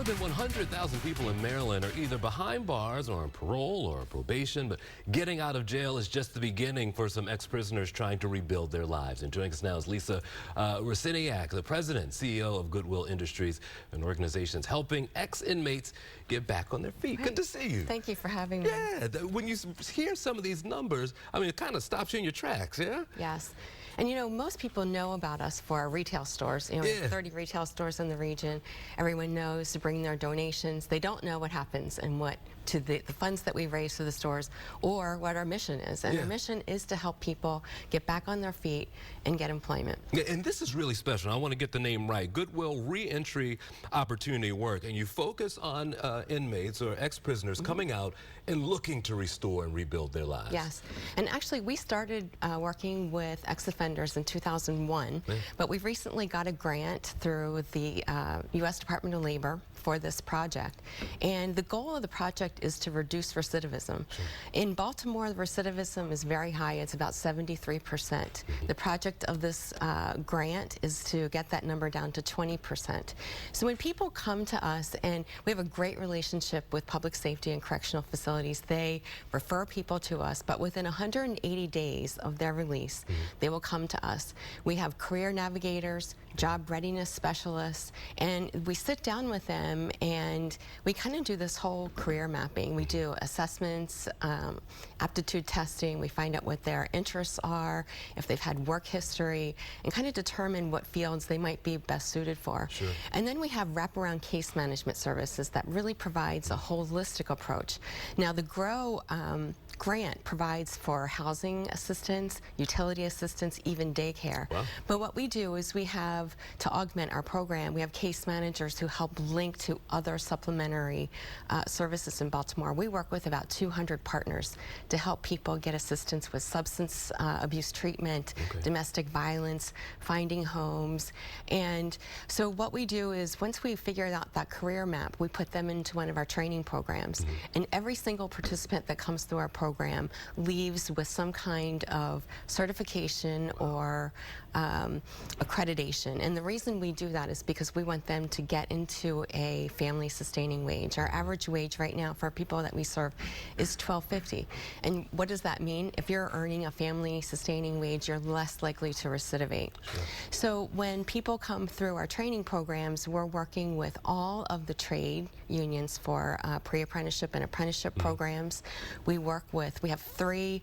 More than 100,000 people in Maryland are either behind bars or on parole or probation, but getting out of jail is just the beginning for some ex-prisoners trying to rebuild their lives. And joining us now is Rusyniak, the president and CEO of Goodwill Industries, an organization that's helping ex-inmates get back on their feet. Right. Good to see you. Thank you for having me. Yeah, when you hear some of these numbers, I mean, it kind of stops you in your tracks, yeah? Yes. And you know, most people know about us for our retail stores. You know, we have 30 retail stores in the region. Everyone knows to bring their donations. They don't know what happens and what to the funds that we raise to the stores or what our mission is. And our mission is to help people get back on their feet and get employment. Yeah, and this is really special. I want to get the name right. Goodwill Reentry Opportunity Work. And you focus on inmates or ex-prisoners coming out and looking to restore and rebuild their lives. Yes. And actually, we started working with ex-offenders in 2001, but we've recently got a grant through the U.S. Department of Labor for this project. And the goal of the project is to reduce recidivism. Sure. In Baltimore, the recidivism is very high. It's about 73%. The project of this grant is to get that number down to 20%. So when people come to us, and we have a great relationship with public safety and correctional facilities, they refer people to us, but within 180 days of their release, they will come to us. We have career navigators, job readiness specialists, and we sit down with them and we kind of do this whole career mapping. We do assessments, aptitude testing, we find out what their interests are, if they've had work history, and kind of determine what fields they might be best suited for. Sure. And then we have wraparound case management services that really provides a holistic approach. Now the GROW grant provides for housing assistance, utility assistance, even daycare. Wow. But what we do is we have, to augment our program, we have case managers who help link to other supplementary services in Baltimore. We work with about 200 partners to help people get assistance with substance abuse treatment, domestic violence, finding homes. And so what we do is once we figure out that career map, we put them into one of our training programs. And every single participant that comes through our program leaves with some kind of certification or accreditation. And the reason we do that is because we want them to get into a family sustaining wage. Our average wage right now for people that we serve is $12.50. And what does that mean? If you're earning a family sustaining wage, you're less likely to recidivate. Sure. So when people come through our training programs, we're working with all of the trade unions for pre-apprenticeship and apprenticeship programs. We have 3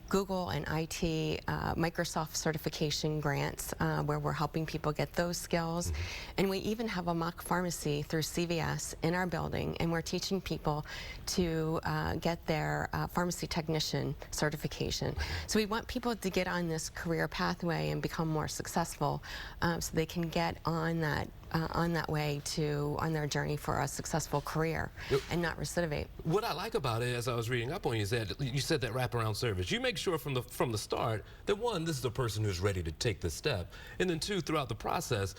Google and IT Microsoft certification grants where we're helping people get those skills. And we even have a mock pharmacy through CVS in our building, and we're teaching people to get their pharmacy technician certification. So we want people to get on this career pathway and become more successful so they can get on that way on their journey for a successful career and not recidivate. What I like about it, as I was reading up on you said that wraparound service. You make sure from the start that, one, this is a person who's ready to take this step, and then 2, throughout the process,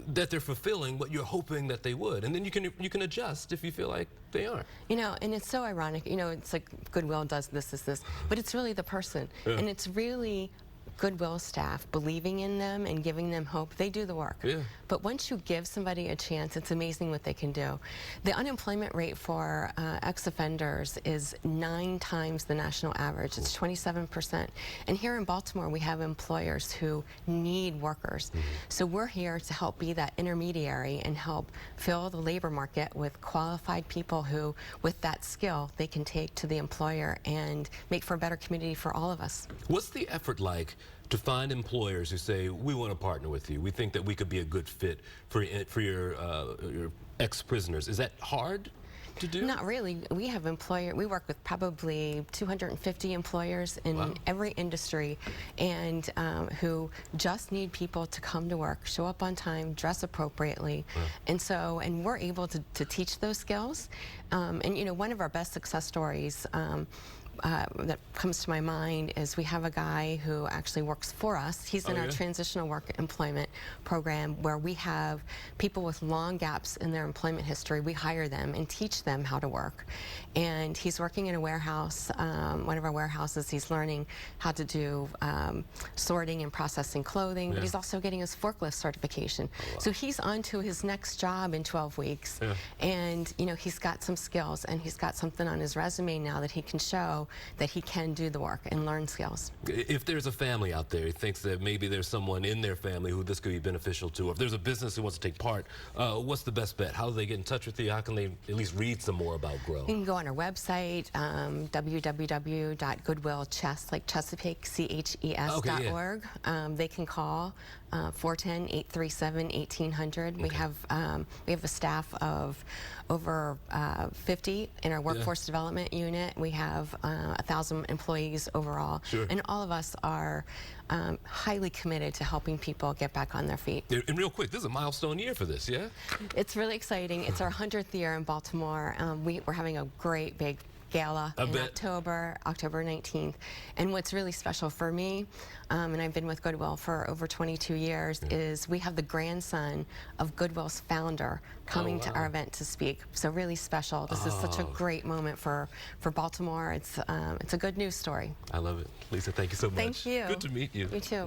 that they're fulfilling what you're hoping that they would, and then you can adjust if you feel like they aren't. You know, and it's so ironic. You know, it's like Goodwill does this, but it's really the person, and it's really Goodwill staff believing in them and giving them hope. They do the work. But once you give somebody a chance, it's amazing what they can do. The unemployment rate for ex-offenders is 9 times the national average. It's 27%. And here in Baltimore, we have employers who need workers. So we're here to help be that intermediary and help fill the labor market with qualified people who, with that skill, they can take to the employer and make for a better community for all of us. What's the effort like to find employers who say, we want to partner with you, we think that we could be a good fit for your ex-prisoners? Is that hard to do? Not really. We work with probably 250 employers in every industry, and who just need people to come to work, show up on time, dress appropriately. And we're able to teach those skills. And you know, one of our best success stories that comes to my mind is we have a guy who actually works for us. He's in our transitional work employment program, where we have people with long gaps in their employment history. We hire them and teach them how to work. And he's working in a warehouse, one of our warehouses. He's learning how to do sorting and processing clothing, but he's also getting his forklift certification. Oh, wow. So he's on to his next job in 12 weeks. And you know, he's got some skills, and he's got something on his resume now that he can show that he can do the work and learn skills. If there's a family out there who thinks that maybe there's someone in their family who this could be beneficial to, or if there's a business who wants to take part, what's the best bet? How do they get in touch with you? How can they at least read some more about Grow? You can go on our website, www.goodwillchess, like Chesapeake, CHES.org. They can call 410-837-1800. We have a staff of over 50 in our workforce development unit. We have 1,000 employees overall, and all of us are highly committed to helping people get back on their feet. And real quick, this is a milestone year for this, yeah? It's really exciting. It's our 100th year in Baltimore. We're having a great big gala in October 19th. And what's really special for me, and I've been with Goodwill for over 22 years, is we have the grandson of Goodwill's founder coming to our event to speak. So really special. This is such a great moment for Baltimore. It's a good news story. I love it. Lisa, thank you so much. Thank you. Good to meet you. You too.